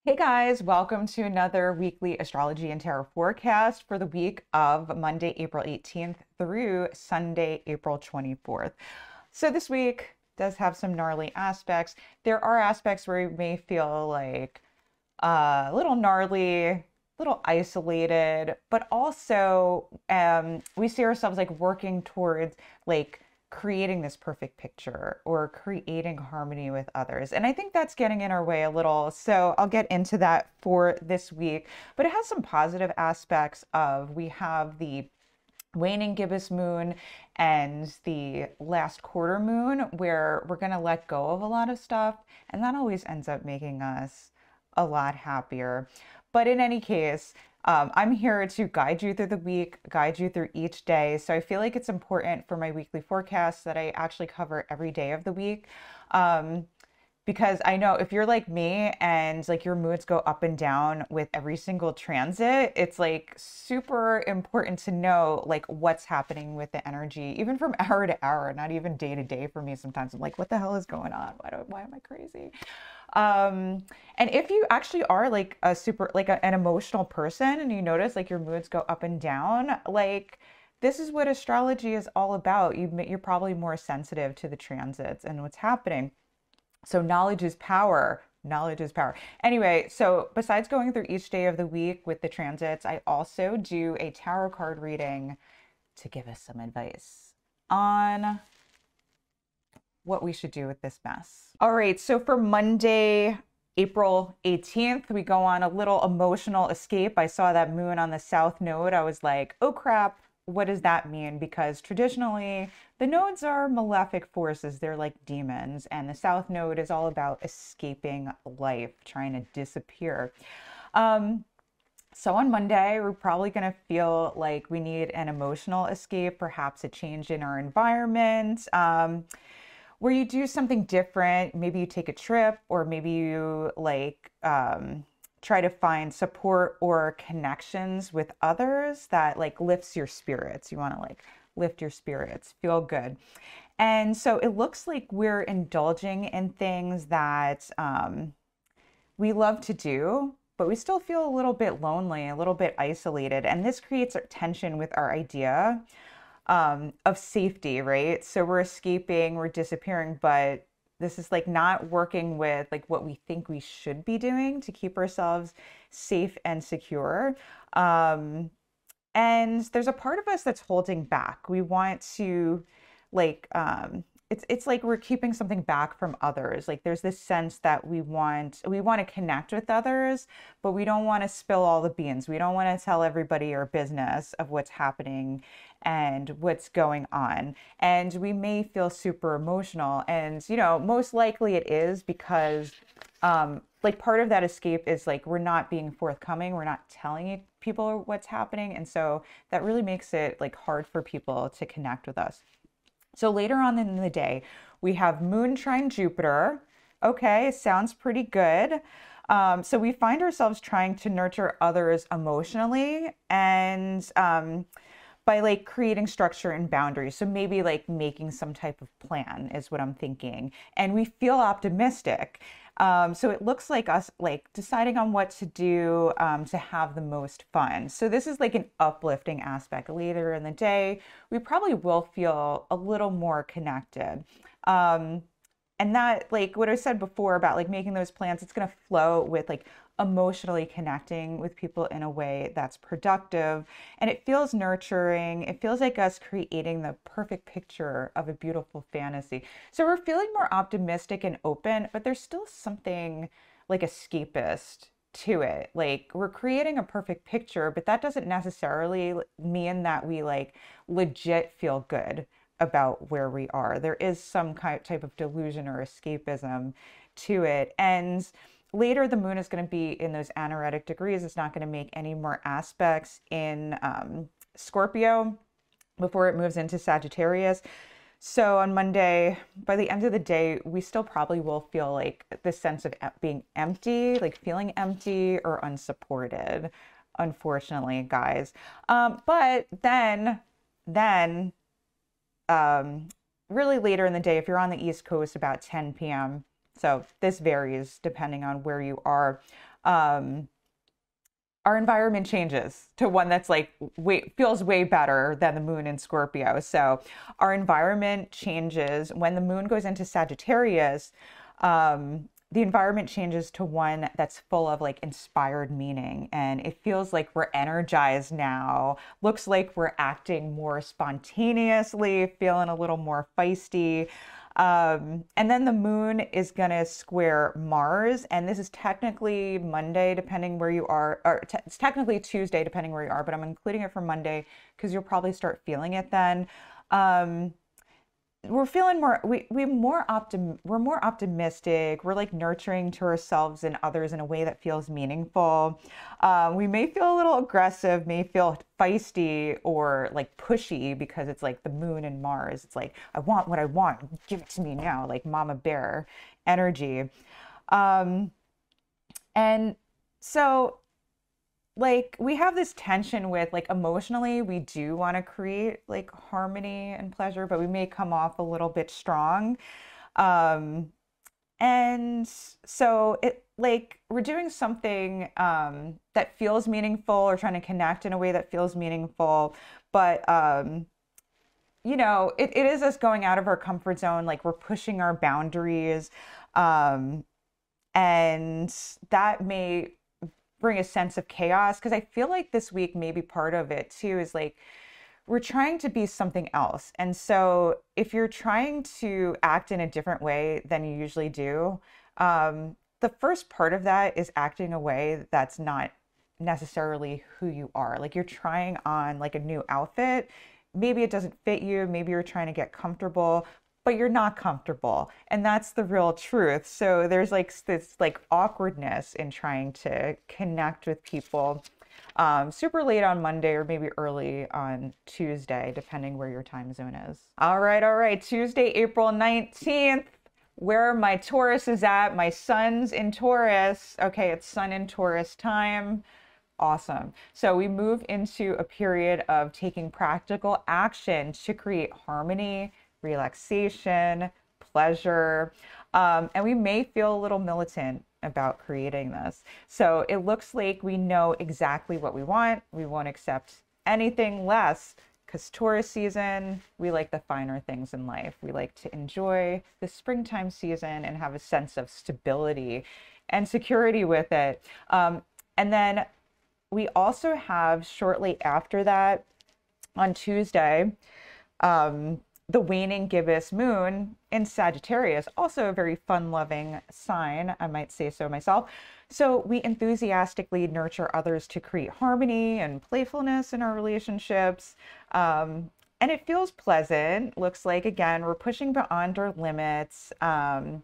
Hey guys, welcome to another weekly astrology and tarot forecast for the week of Monday, April 18th through Sunday, April 24th. So this week does have some gnarly aspects. There are aspects where you may feel like a little gnarly, a little isolated, but also we see ourselves like working towards like creating this perfect picture or creating harmony with others. And I think that's getting in our way a little. So I'll get into that for this week, but it has some positive aspects of we have the waning gibbous moon and the last quarter moon where we're going to let go of a lot of stuff. And that always ends up making us a lot happier. But in any case, I'm here to guide you through the week, guide you through each day. So I feel like it's important for my weekly forecast that I actually cover every day of the week. Because I know if you're like me and like your moods go up and down with every single transit, it's like super important to know like what's happening with the energy, even from hour to hour, not even day to day for me. Sometimes I'm like, what the hell is going on? Why am I crazy? And if you actually are like a super, like an emotional person and you notice like your moods go up and down, like this is what astrology is all about. You're probably more sensitive to the transits and what's happening. So knowledge is power. Knowledge is power. Anyway, so besides going through each day of the week with the transits, I also do a tarot card reading to give us some advice on what we should do with this mess. All right, so for Monday, April 18th, we go on a little emotional escape. I saw that moon on the south node. I was like, oh crap, what does that mean? Because traditionally, the nodes are malefic forces. They're like demons. And the south node is all about escaping life, trying to disappear. So on Monday, we're probably going to feel like we need an emotional escape, perhaps a change in our environment, where you do something different. Maybe you take a trip, or maybe you like try to find support or connections with others that like lifts your spirits. You want to like lift your spirits, feel good. And so it looks like we're indulging in things that we love to do, but we still feel a little bit lonely, a little bit isolated. And this creates tension with our idea of safety, right? So we're escaping, we're disappearing, but this is like not working with like what we think we should be doing to keep ourselves safe and secure. And there's a part of us that's holding back. We want to like it's like we're keeping something back from others. Like there's this sense that we want to connect with others, but we don't want to spill all the beans. We don't want to tell everybody our business of what's happening and what's going on. And we may feel super emotional. And you know, most likely it is because like part of that escape is like we're not being forthcoming, we're not telling people what's happening, and so that really makes it like hard for people to connect with us. So later on in the day, we have Moon trine Jupiter. Okay, sounds pretty good. So we find ourselves trying to nurture others emotionally and by like creating structure and boundaries. So maybe like making some type of plan is what I'm thinking. And we feel optimistic. So it looks like us like deciding on what to do to have the most fun. So this is like an uplifting aspect. Later in the day, we probably will feel a little more connected. And that, like what I said before about like making those plans, it's going to flow with like emotionally connecting with people in a way that's productive. And it feels nurturing. It feels like us creating the perfect picture of a beautiful fantasy. So we're feeling more optimistic and open, but there's still something like escapist to it. Like we're creating a perfect picture, but that doesn't necessarily mean that we like legit feel good about where we are. There is some type of delusion or escapism to it. And later, the moon is going to be in those anaretic degrees. It's not going to make any more aspects in Scorpio before it moves into Sagittarius. So on Monday, by the end of the day, we still probably will feel like this sense of being empty, like feeling empty or unsupported, unfortunately, guys. But then really later in the day, if you're on the East Coast, about 10 p.m. So this varies depending on where you are. our environment changes to one that's like feels way better than the moon in Scorpio. So our environment changes when the moon goes into Sagittarius. The environment changes to one that's full of like inspired meaning, and it feels like we're energized now. Looks like we're acting more spontaneously, feeling a little more feisty. And then the moon is going to square Mars, and this is technically Monday, depending where you are, or it's technically Tuesday, depending where you are, but I'm including it for Monday because you'll probably start feeling it then. We're feeling more, we're more optimistic. We're like nurturing to ourselves and others in a way that feels meaningful. We may feel a little aggressive, may feel feisty or like pushy because it's like the moon and Mars. It's like, I want what I want, give it to me now, like mama bear energy. And so like we have this tension with like emotionally we do want to create like harmony and pleasure, but we may come off a little bit strong. And so it like we're doing something that feels meaningful or trying to connect in a way that feels meaningful, but you know, it is us going out of our comfort zone, like we're pushing our boundaries, and that may bring a sense of chaos, because I feel like this week maybe part of it too is like we're trying to be something else. And so if you're trying to act in a different way than you usually do, the first part of that is acting a way that's not necessarily who you are. Like you're trying on like a new outfit. Maybe it doesn't fit you. Maybe you're trying to get comfortable, but you're not comfortable. And that's the real truth. So there's like this like awkwardness in trying to connect with people super late on Monday or maybe early on Tuesday, depending where your time zone is. All right. Tuesday, April 19th, where my Taurus is at. My sun's in Taurus. Okay, it's sun in Taurus time. Awesome. So we move into a period of taking practical action to create harmony, relaxation, pleasure, and we may feel a little militant about creating this. So it looks like we know exactly what we want. We won't accept anything less, because Taurus season, we like the finer things in life. We like to enjoy the springtime season and have a sense of stability and security with it. And then we also have shortly after that on Tuesday, the waning gibbous moon in Sagittarius, also a very fun-loving sign, I might say so myself. So we enthusiastically nurture others to create harmony and playfulness in our relationships. And it feels pleasant. Looks like, again, we're pushing beyond our limits. Even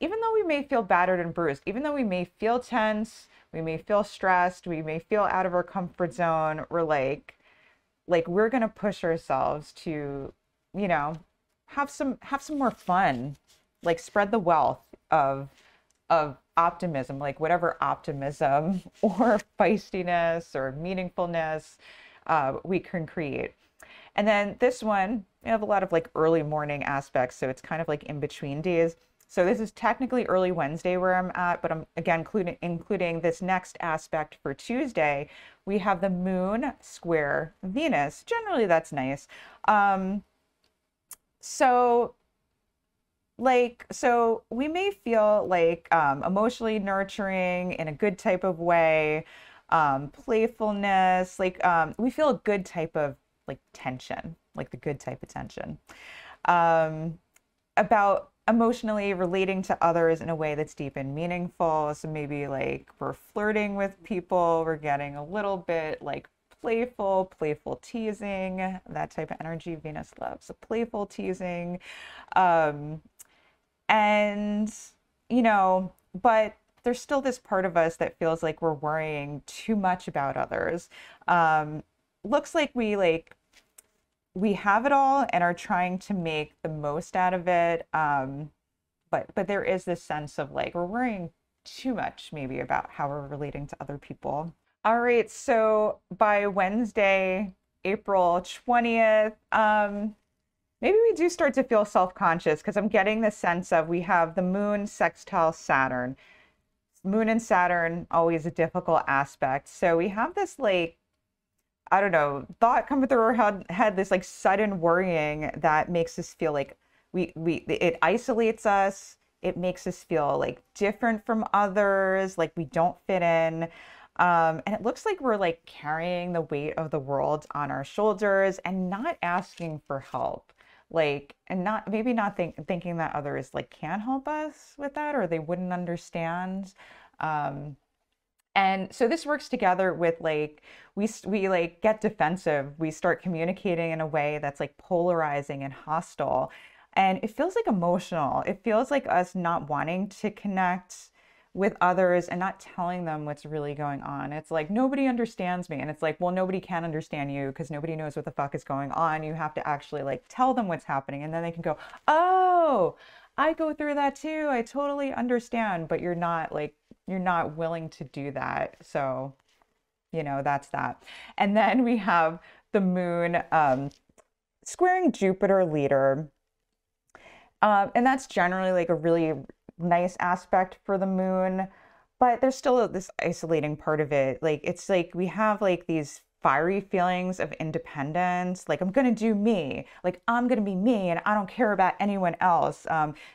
though we may feel battered and bruised, even though we may feel tense, we may feel stressed, we may feel out of our comfort zone, we're like we're gonna push ourselves to, you know, have some more fun, like spread the wealth of optimism, like whatever optimism or feistiness or meaningfulness we can create. And then this one, we have a lot of like early morning aspects, so it's kind of like in between days. So this is technically early Wednesday where I'm at, but I'm again including this next aspect for Tuesday. We have the moon square Venus. Generally, that's nice. So we may feel like emotionally nurturing in a good type of way, playfulness, like we feel a good type of like tension, like the good type of tension, about emotionally relating to others in a way that's deep and meaningful. So maybe like we're flirting with people, we're getting a little bit like playful teasing, that type of energy Venus loves. So playful teasing. And, you know, but there's still this part of us that feels like we're worrying too much about others. Looks like we have it all and are trying to make the most out of it. But there is this sense of like, we're worrying too much maybe about how we're relating to other people. All right, so by Wednesday, April 20th, maybe we do start to feel self-conscious, because I'm getting the sense of we have the moon sextile Saturn. Moon and Saturn, always a difficult aspect. So we have this like, I don't know, thought coming through our head, this like sudden worrying that makes us feel like it isolates us. It makes us feel like different from others, like we don't fit in. And it looks like we're like carrying the weight of the world on our shoulders and not asking for help. Like, and not maybe not thinking that others like can help us with that or they wouldn't understand. Um, and so this works together with like we like get defensive. We start communicating in a way that's like polarizing and hostile. And it feels like emotional. It feels like us not wanting to connect with others and not telling them what's really going on. It's like nobody understands me. And it's like, well, nobody can understand you because nobody knows what the fuck is going on. You have to actually like tell them what's happening. And then they can go, oh, I go through that too. I totally understand. But you're not willing to do that. So, that's that. And then we have the moon squaring Jupiter leader. And that's generally like a really nice aspect for the moon, but there's still this isolating part of it. Like, it's like we have like these fiery feelings of independence. Like, I'm going to do me, like I'm going to be me and I don't care about anyone else.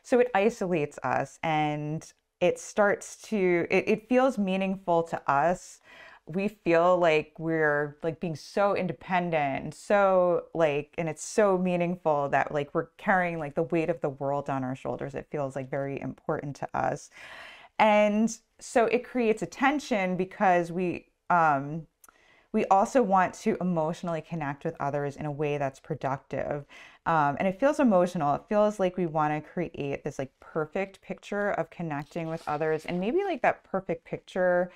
So it isolates us and it starts to, it feels meaningful to us. We feel like we're like being so independent and so like, and it's so meaningful that like we're carrying like the weight of the world on our shoulders. It feels like very important to us. And so it creates a tension because we also want to emotionally connect with others in a way that's productive. And it feels emotional. It feels like we want to create this like perfect picture of connecting with others. And maybe like that perfect picture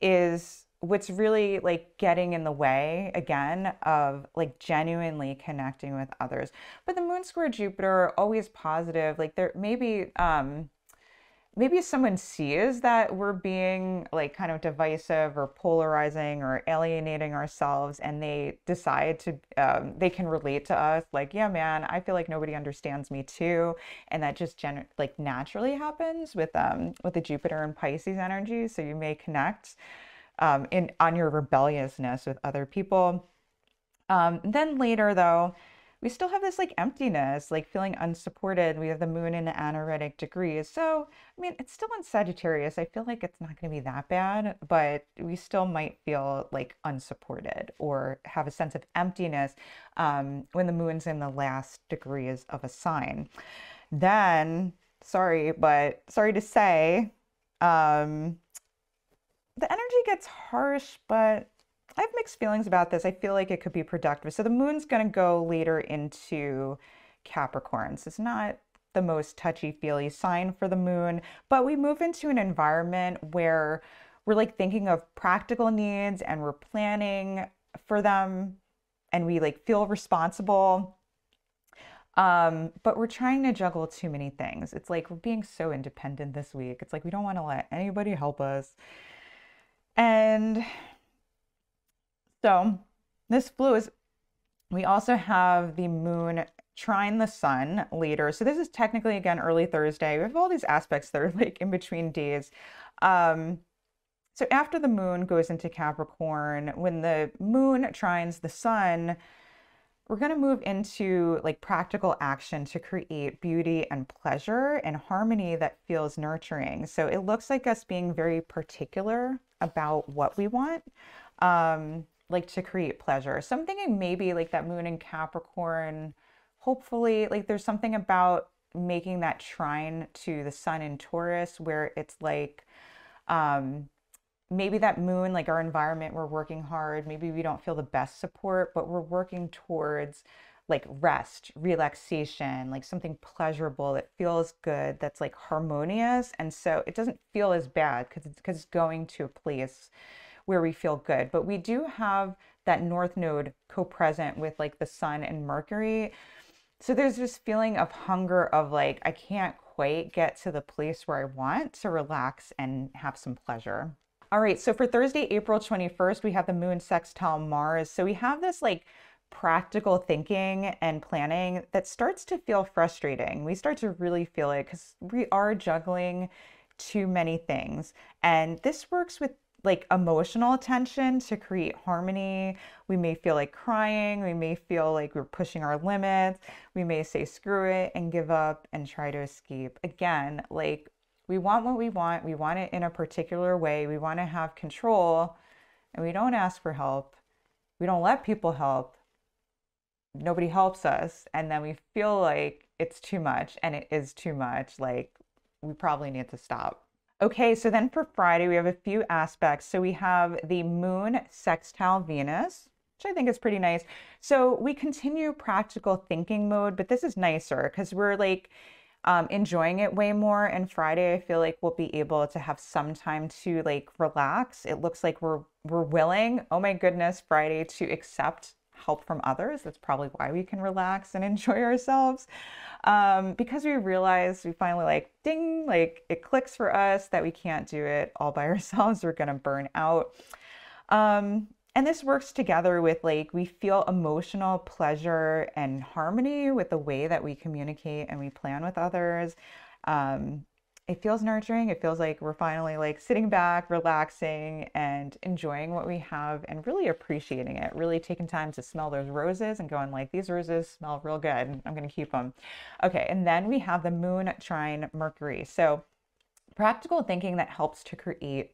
is what's really like getting in the way again of like genuinely connecting with others. But the moon square Jupiter, always positive. Like there maybe someone sees that we're being like kind of divisive or polarizing or alienating ourselves and they decide to they can relate to us like, yeah man, I feel like nobody understands me too. And that just like naturally happens with the Jupiter and Pisces energy. So you may connect on your rebelliousness with other people. Then later though, we still have this like emptiness, like feeling unsupported. We have the moon in the anaretic degrees. So, I mean, it's still in Sagittarius. I feel like it's not going to be that bad, but we still might feel like unsupported or have a sense of emptiness when the moon's in the last degrees of a sign. Then, sorry to say, the energy gets harsh, but I have mixed feelings about this. I feel like it could be productive. So the moon's going to go later into Capricorn. So it's not the most touchy-feely sign for the moon, but we move into an environment where we're like thinking of practical needs and we're planning for them and we like feel responsible. But we're trying to juggle too many things. It's like we're being so independent this week. It's like we don't want to let anybody help us. And so this flows. We also have the moon trine the sun later. So this is technically, again, early Thursday. We have all these aspects that are like in between days. So after the moon goes into Capricorn, when the moon trines the sun, we're going to move into like practical action to create beauty and pleasure and harmony that feels nurturing. So it looks like us being very particular about what we want, like to create pleasure. So I'm thinking maybe like that moon in Capricorn, hopefully like there's something about making that trine to the sun in Taurus where it's like, maybe that moon, like our environment, we're working hard. Maybe we don't feel the best support, but we're working towards like rest, relaxation, like something pleasurable that feels good, that's like harmonious. And so it doesn't feel as bad because it's going to a place where we feel good. But we do have that North Node co-present with like the Sun and Mercury. So there's this feeling of hunger of like, I can't quite get to the place where I want to relax and have some pleasure. All right, so for Thursday, April 21st, we have the moon sextile Mars. So we have this like practical thinking and planning that starts to feel frustrating. We start to really feel it because we are juggling too many things. And this works with like emotional attention to create harmony. We may feel like crying. We may feel like we're pushing our limits. We may say screw it and give up and try to escape. Again, like we want what we want. We want it in a particular way. We want to have control, and we don't ask for help. We don't let people help. Nobody helps us. And then we feel like it's too much, and it is too much. Like we probably need to stop. Okay, so then for Friday, we have a few aspects. So we have the moon sextile Venus, which I think is pretty nice. So we continue practical thinking mode, but this is nicer because we're like enjoying it way more. And Friday, I feel like we'll be able to have some time to like relax. It looks like we're willing, oh my goodness, Friday, to accept help from others. That's probably why we can relax and enjoy ourselves. Because we realize we finally like, ding, like it clicks for us that we can't do it all by ourselves. We're going to burn out. And this works together with like, we feel emotional pleasure and harmony with the way that we communicate and we plan with others. It feels nurturing. It feels like we're finally like sitting back, relaxing, and enjoying what we have and really appreciating it, really taking time to smell those roses and going like, these roses smell real good. I'm going to keep them. Okay. And then we have the moon trine Mercury. So practical thinking that helps to create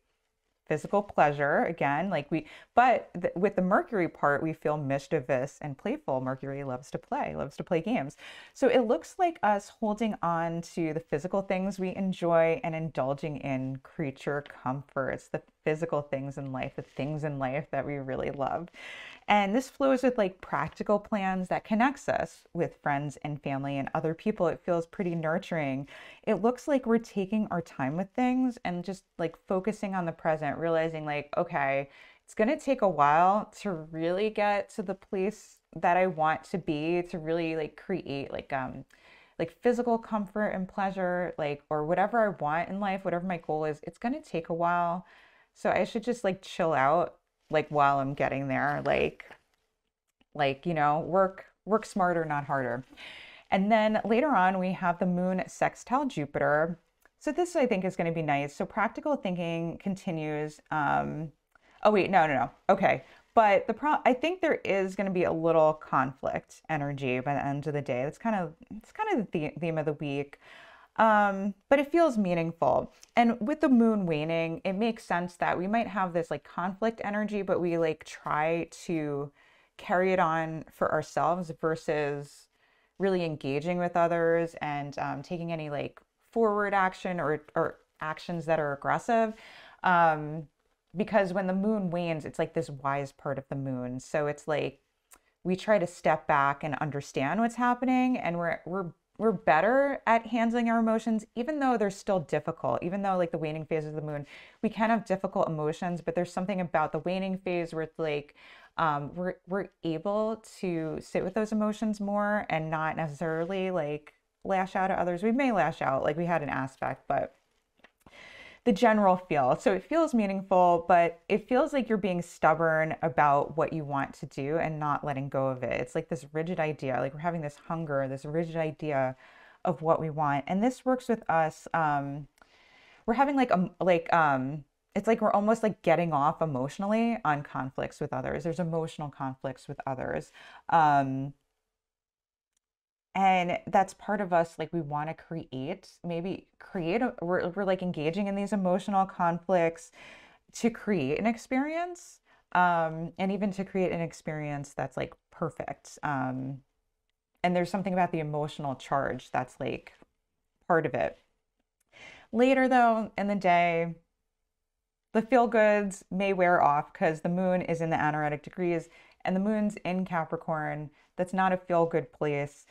physical pleasure again, like with the Mercury part, we feel mischievous and playful. Mercury loves to play games. So it looks like us holding on to the physical things we enjoy and indulging in creature comforts, the physical things in life, the things in life that we really love. And this flows with like practical plans that connects us with friends and family and other people. It feels pretty nurturing. It looks like we're taking our time with things and just like focusing on the present, realizing like, okay, it's going to take a while to really get to the place that I want to be, to really like create like physical comfort and pleasure, like, or whatever I want in life, whatever my goal is, it's going to take a while. So I should just like chill out like while I'm getting there, like, you know, work smarter, not harder. And then later on, we have the moon sextile Jupiter. So this I think is going to be nice. So practical thinking continues. Oh wait, no. Okay. But I think there is going to be a little conflict energy by the end of the day. It's kind of the theme of the week. But it feels meaningful. And with the moon waning, it makes sense that we might have this like conflict energy, but we like try to carry it on for ourselves versus really engaging with others and taking any like forward action or actions that are aggressive. Because when the moon wanes, it's like this wise part of the moon. So it's like we try to step back and understand what's happening, and we're better at handling our emotions, even though they're still difficult. Even though like the waning phase of the moon, we can have difficult emotions, but there's something about the waning phase where it's like we're able to sit with those emotions more and not necessarily like lash out at others. We may lash out, like we had an aspect, but the general feel. So it feels meaningful, but it feels like you're being stubborn about what you want to do and not letting go of it. It's like this rigid idea, like we're having this hunger, this rigid idea of what we want. And this works with us. We're having it's like we're almost like getting off emotionally on conflicts with others. There's emotional conflicts with others. And that's part of us, like we want to we're like engaging in these emotional conflicts to create an experience, and even to create an experience that's like perfect. And there's something about the emotional charge that's like part of it. Later though, in the day, the feel goods may wear off because the moon is in the anaretic degrees and the moon's in Capricorn. That's not a feel good place.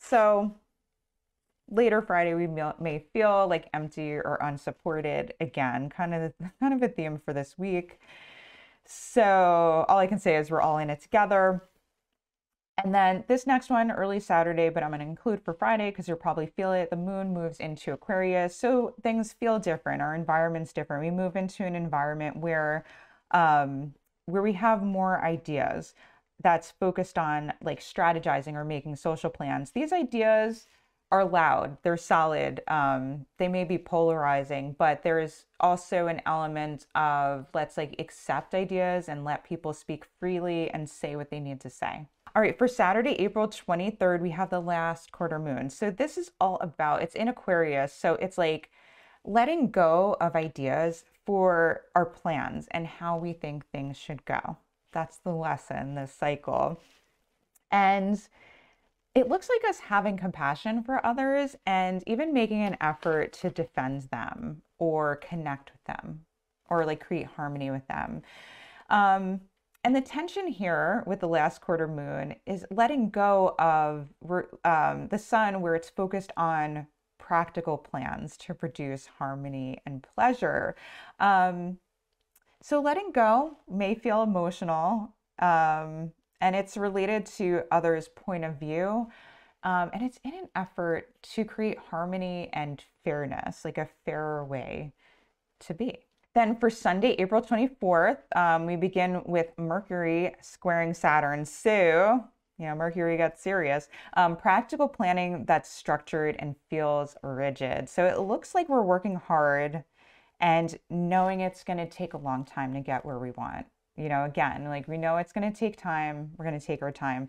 So later Friday, we may feel like empty or unsupported again, kind of a theme for this week. So all I can say is we're all in it together. And then this next one, early Saturday, but I'm going to include for Friday because you'll probably feel it. The moon moves into Aquarius. So things feel different. Our environment's different. We move into an environment where we have more ideas that's focused on like strategizing or making social plans. These ideas are loud, they're solid, they may be polarizing, but there's also an element of let's like accept ideas and let people speak freely and say what they need to say. All right, for Saturday, April 23rd, we have the last quarter moon. So this is all about, it's in Aquarius, so it's like letting go of ideas for our plans and how we think things should go. That's the lesson, this cycle. And it looks like us having compassion for others and even making an effort to defend them or connect with them or like create harmony with them. And the tension here with the last quarter moon is letting go of the sun, where it's focused on practical plans to produce harmony and pleasure. So letting go may feel emotional, and it's related to others' point of view. And it's in an effort to create harmony and fairness, like a fairer way to be. Then for Sunday, April 24th, we begin with Mercury squaring Saturn. So, Mercury got serious. Practical planning that's structured and feels rigid. So it looks like we're working hard and knowing it's going to take a long time to get where we want. Again, like we know it's going to take time. We're going to take our time.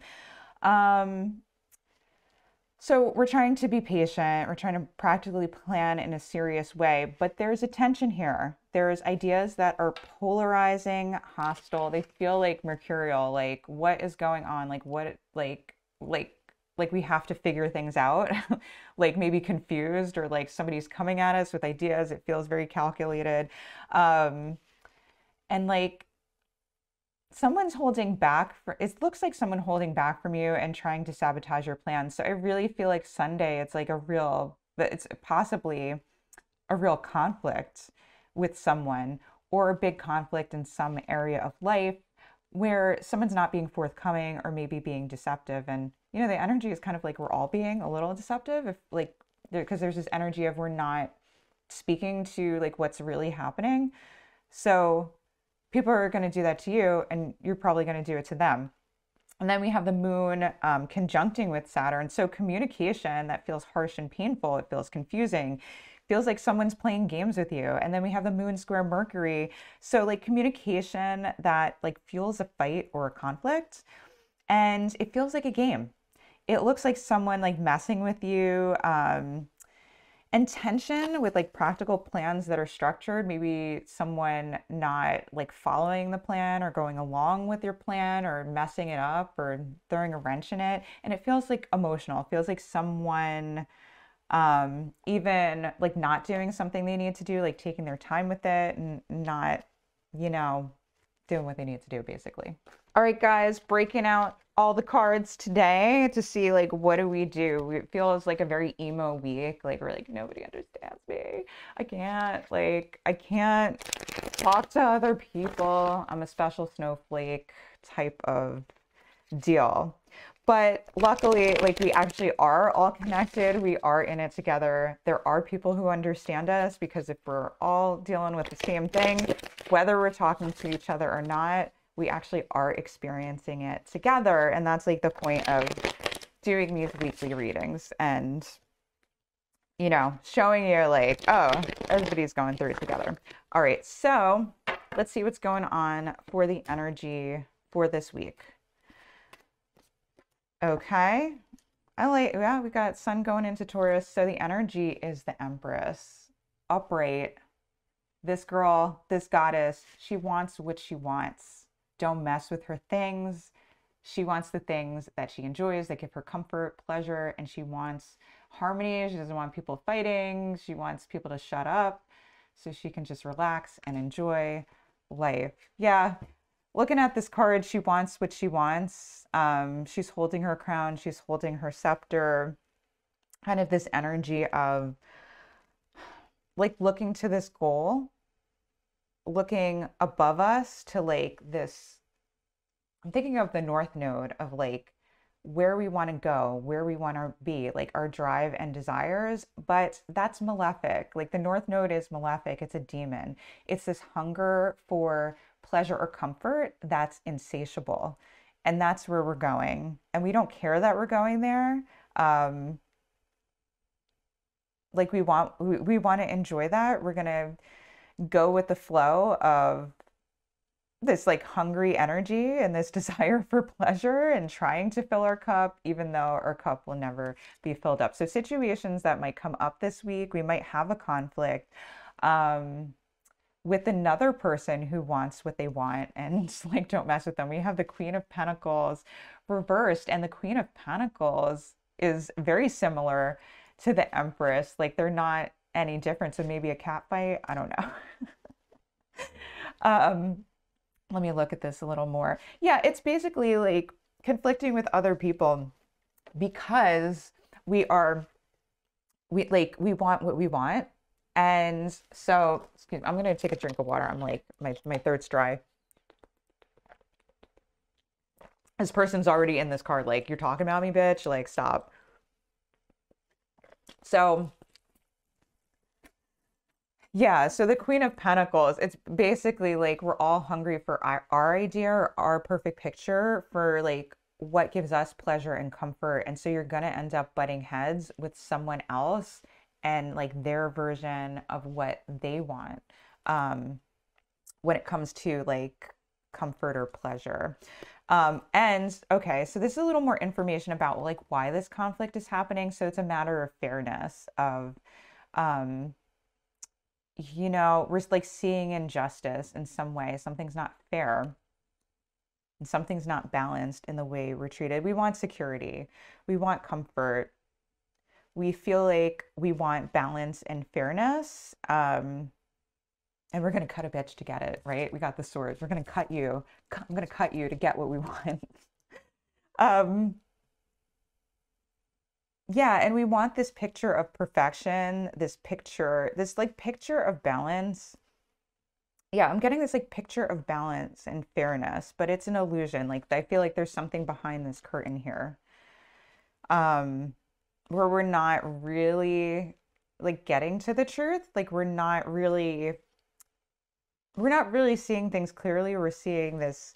So we're trying to be patient. We're trying to practically plan in a serious way, but there's a tension here. There's ideas that are polarizing, hostile. They feel like mercurial, like what is going on? Like what, like we have to figure things out, like maybe confused, or like somebody's coming at us with ideas. It feels very calculated. And like, someone's holding back it looks like someone holding back from you and trying to sabotage your plans. So I really feel like Sunday, it's like it's possibly a real conflict with someone, or a big conflict in some area of life where someone's not being forthcoming or maybe being deceptive. And, the energy is kind of like we're all being a little deceptive, if like, because there's this energy of we're not speaking to like what's really happening. So people are going to do that to you, and you're probably going to do it to them. And then we have the moon conjuncting with Saturn. So communication that feels harsh and painful, it feels confusing, feels like someone's playing games with you. And then we have the moon square Mercury. So like communication that like fuels a fight or a conflict, and it feels like a game. It looks like someone like messing with you. And tension with like practical plans that are structured, maybe someone not like following the plan or going along with your plan, or messing it up or throwing a wrench in it. And it feels like emotional. It feels like someone even like not doing something they need to do, like taking their time with it and not, doing what they need to do, basically. All right, guys, breaking out all the cards today to see like what do we do. It feels like a very emo week. Like we're like, nobody understands me. I can't talk to other people. I'm a special snowflake type of deal. But luckily, like we actually are all connected. We are in it together. There are people who understand us, because if we're all dealing with the same thing, whether we're talking to each other or not, we actually are experiencing it together. And that's like the point of doing these weekly readings, and, showing you like, oh, everybody's going through it together. All right, so let's see what's going on for the energy for this week. Okay. Yeah, we got sun going into Taurus. So the energy is the Empress, upright. This girl, this goddess, she wants what she wants. Don't mess with her things. She wants the things that she enjoys, that give her comfort, pleasure, and she wants harmony. She doesn't want people fighting. She wants people to shut up so she can just relax and enjoy life. Yeah. Looking at this card, she wants what she wants. She's holding her crown. She's holding her scepter. Kind of this energy of like looking to this goal, looking above us to like this. I'm thinking of the North Node of like where we want to go, where we want to be, like our drive and desires. But that's malefic. Like the North Node is malefic. It's a demon. It's this hunger for pleasure or comfort that's insatiable. And that's where we're going. And we don't care that we're going there. like we want to enjoy that. We're going to go with the flow of this like hungry energy and this desire for pleasure and trying to fill our cup, even though our cup will never be filled up. So situations that might come up this week, we might have a conflict with another person who wants what they want, and like, don't mess with them. We have the Queen of Pentacles reversed, and the Queen of Pentacles is very similar to the Empress. Like, they're not any different. So maybe a cat fight, I don't know. Let me look at this a little more. Yeah, it's basically like conflicting with other people because we want what we want. And so, excuse me, I'm going to take a drink of water. I'm like, my throat's dry. This person's already in this card. Like, you're talking about me, bitch. Like, stop. So, yeah, so the Queen of Pentacles, it's basically like we're all hungry for our idea or our perfect picture for like what gives us pleasure and comfort. And so you're going to end up butting heads with someone else and like their version of what they want when it comes to like comfort or pleasure. And okay, so this is a little more information about like why this conflict is happening. So it's a matter of fairness of, you know, we're like seeing injustice in some way. Something's not fair and something's not balanced in the way we're treated. We want security. We want comfort. We feel like we want balance and fairness. And we're going to cut a bitch to get it, right? We got the swords. We're going to cut you. I'm going to cut you to get what we want. Yeah, and we want this picture of perfection, this like picture of balance. Yeah, I'm getting this like picture of balance and fairness, but it's an illusion. Like, I feel like there's something behind this curtain here, where we're not really like getting to the truth. Like, we're not really seeing things clearly. We're seeing this,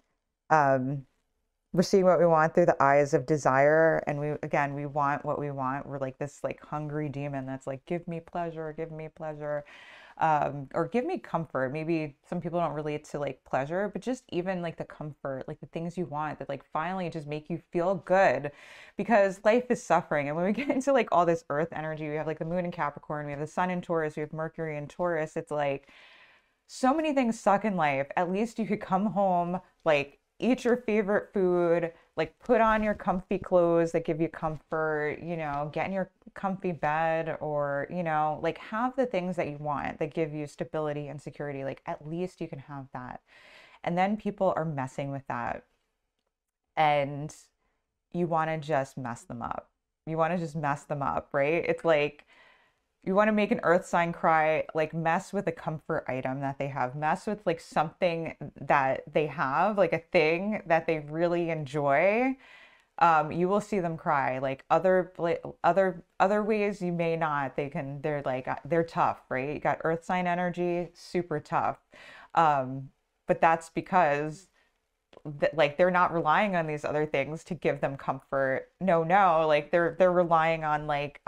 we're seeing what we want through the eyes of desire. And we want what we want. We're like this like hungry demon that's like, give me pleasure, or give me comfort. Maybe some people don't relate to like pleasure, but just even like the comfort, like the things you want that like finally just make you feel good, because life is suffering. And when we get into like all this earth energy, we have like the moon in Capricorn, we have the sun in Taurus, we have Mercury in Taurus. It's like so many things suck in life. At least you could come home, like eat your favorite food, like put on your comfy clothes that give you comfort, you know, get in your comfy bed, or, you know, like have the things that you want that give you stability and security. Like, at least you can have that. And then people are messing with that. And you want to just mess them up. You want to just mess them up, right? It's like, you want to make an earth sign cry, like mess with a comfort item that they have, mess with like something that they have, like a thing that they really enjoy. You will see them cry. Like other ways you may not. They're tough, right? You got earth sign energy, super tough. But that's because like they're not relying on these other things to give them comfort. No, like they're relying on like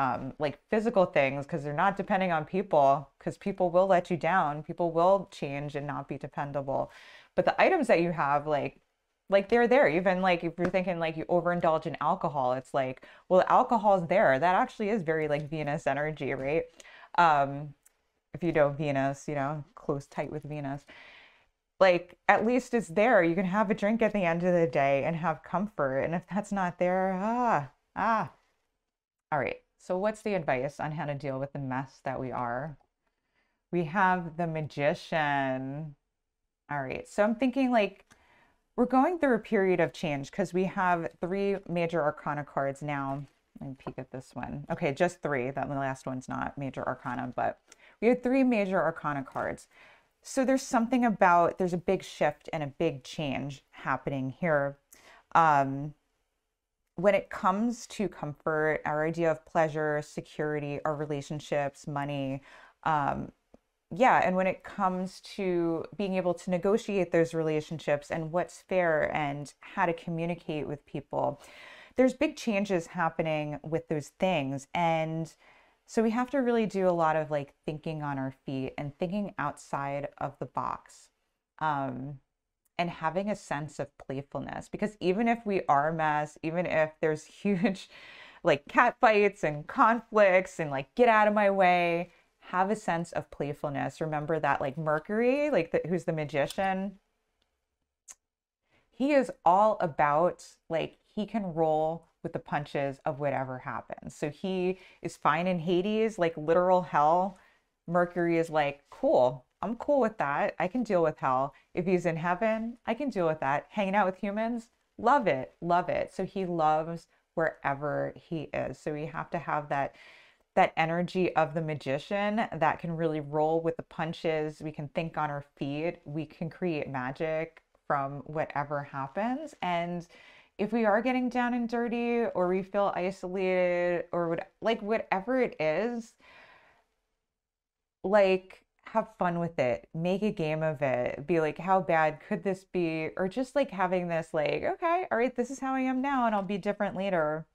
physical things, because they're not depending on people, because people will let you down. People will change and not be dependable. But the items that you have, like they're there. Even like if you're thinking like you overindulge in alcohol, it's like, well, alcohol's there. That actually is very like Venus energy, right? If you know Venus, you know, close tight with Venus. Like, at least it's there. You can have a drink at the end of the day and have comfort. And if that's not there, All right. So what's the advice on how to deal with the mess that we are? We have the Magician. All right. So I'm thinking like we're going through a period of change, because we have 3 major arcana cards now. Let me peek at this one. Okay, just 3. That the last one's not major arcana, but we have 3 major arcana cards. So there's something about, there's a big shift and a big change happening here. When it comes to comfort, our idea of pleasure, security, our relationships, money, yeah, and when it comes to being able to negotiate those relationships and what's fair and how to communicate with people, there's big changes happening with those things. And So we have to really do a lot of like thinking on our feet and thinking outside of the box. And having a sense of playfulness, because even if we are a mess, even if there's huge like cat fights and conflicts and like get out of my way, have a sense of playfulness. Remember that like Mercury, like who's the magician, he is all about like he can roll with the punches of whatever happens. So he is fine in Hades, like literal hell. Mercury is like, cool, I'm cool with that. I can deal with hell. If he's in heaven, I can deal with that. Hanging out with humans, love it, love it. So he loves wherever he is. So we have to have that energy of the magician that can really roll with the punches. We can think on our feet. We can create magic from whatever happens. And if we are getting down and dirty or we feel isolated or like whatever it is, like have fun with it, make a game of it, be like, how bad could this be? Or just like having this like, okay, all right, this is how I am now and I'll be different later.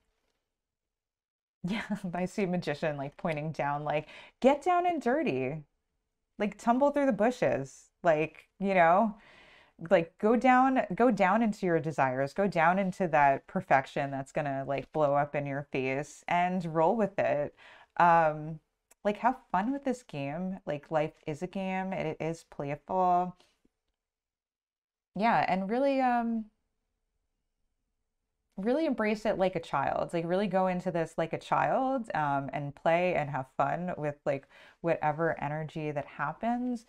Yeah, I see a magician like pointing down, like, get down and dirty, like tumble through the bushes, like, like go down into your desires, go down into that perfection that's gonna like blow up in your face and roll with it. Um, like have fun with this game. Like life is a game, it is playful. Yeah, and really embrace it like a child, like really go into this like a child, and play and have fun with like whatever energy that happens.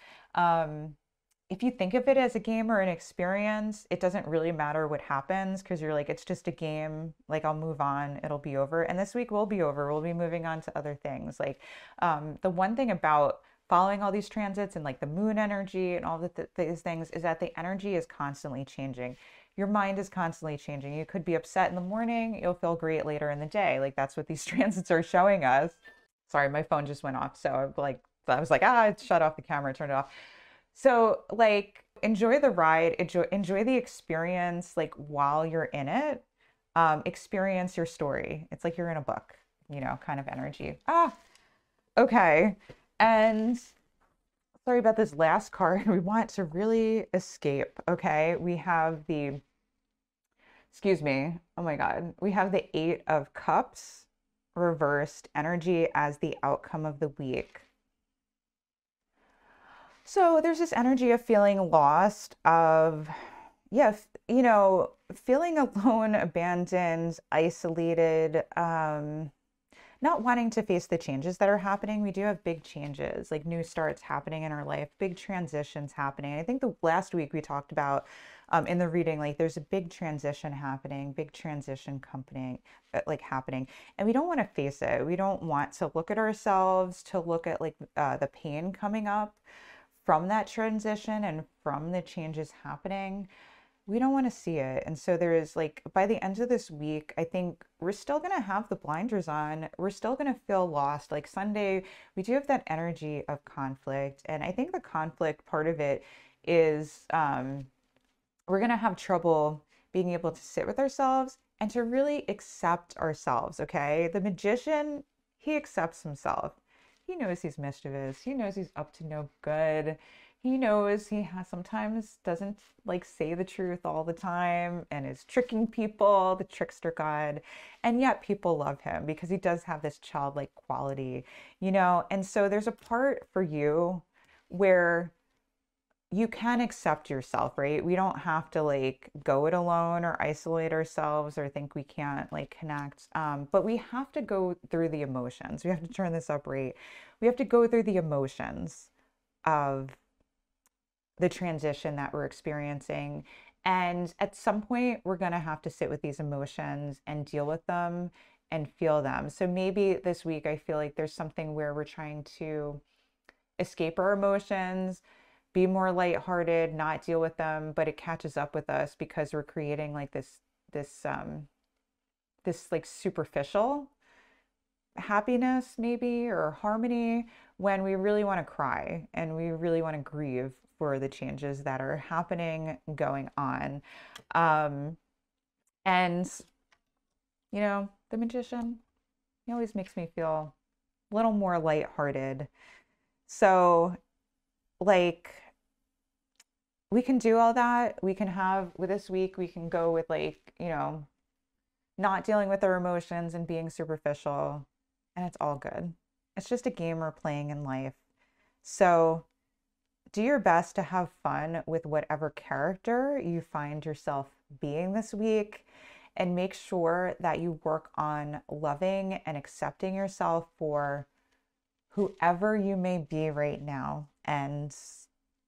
If you think of it as a game or an experience, it doesn't really matter what happens because you're like, it's just a game, like I'll move on, it'll be over, and this week will be over, we'll be moving on to other things. Like the one thing about following all these transits and like the moon energy and all these things is that the energy is constantly changing. Your mind is constantly changing. You could be upset in the morning, you'll feel great later in the day. Like that's what these transits are showing us. Sorry, my phone just went off. So I was like, shut off the camera, turn it off. So like enjoy the ride, enjoy the experience like while you're in it. Experience your story. It's like you're in a book, kind of energy. Okay. And sorry about this last card. We want to really escape. Okay. We have excuse me. Oh my God. We have the Eight of Cups reversed energy as the outcome of the week. So there's this energy of feeling lost, of, yeah, feeling alone, abandoned, isolated, not wanting to face the changes that are happening. We do have big changes, like new starts happening in our life, big transitions happening. I think the last week we talked about in the reading, like there's a big transition happening, big transition company, like happening, and we don't want to face it. We don't want to look at ourselves, to look at like the pain coming up from that transition and from the changes happening. We don't want to see it. And so there is like, by the end of this week, I think we're still going to have the blinders on. We're still going to feel lost. Like Sunday, we do have that energy of conflict. And I think the conflict part of it is we're going to have trouble being able to sit with ourselves and to really accept ourselves. Okay. The magician, he accepts himself. He knows he's mischievous. He knows he's up to no good. He knows he sometimes doesn't like say the truth all the time and is tricking people, the trickster god. And yet people love him because he does have this childlike quality, And so there's a part for you where you can accept yourself, right? We don't have to like go it alone or isolate ourselves or think we can't like connect. But we have to go through the emotions. We have to turn this up, right? We have to go through the emotions of the transition that we're experiencing. And at some point, we're going to have to sit with these emotions and deal with them and feel them. So maybe this week, I feel like there's something where we're trying to escape our emotions, be more lighthearted, not deal with them, but it catches up with us because we're creating like this like superficial happiness maybe, or harmony, when we really want to cry and we really want to grieve for the changes that are happening, going on. And the magician, he always makes me feel little more lighthearted. So like we can do all that. We can have with this week, we can go with like, you know, not dealing with our emotions and being superficial, and it's all good. It's just a game we're playing in life. So do your best to have fun with whatever character you find yourself being this week, and make sure that you work on loving and accepting yourself for whoever you may be right now, and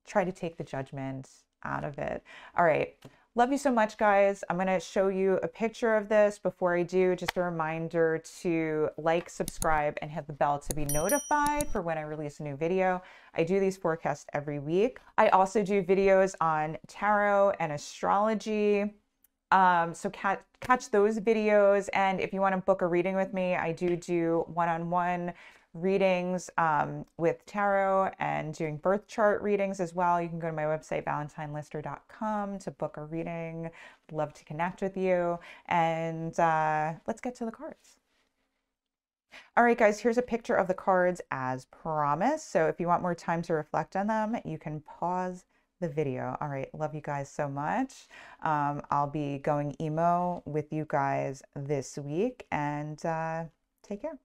try to take the judgment out of it. All right. Love you so much, guys. I'm going to show you a picture of this. Before I do, just a reminder to like, subscribe, and hit the bell to be notified for when I release a new video. I do these forecasts every week. I also do videos on tarot and astrology. So catch those videos. And if you want to book a reading with me, I do one-on-one readings with tarot, and doing birth chart readings as well. You can go to my website, valentinelister.com, to book a reading. Love to connect with you. And let's get to the cards. All right, guys, here's a picture of the cards as promised. So if you want more time to reflect on them, you can pause the video. All right, love you guys so much. I'll be going emo with you guys this week, and take care.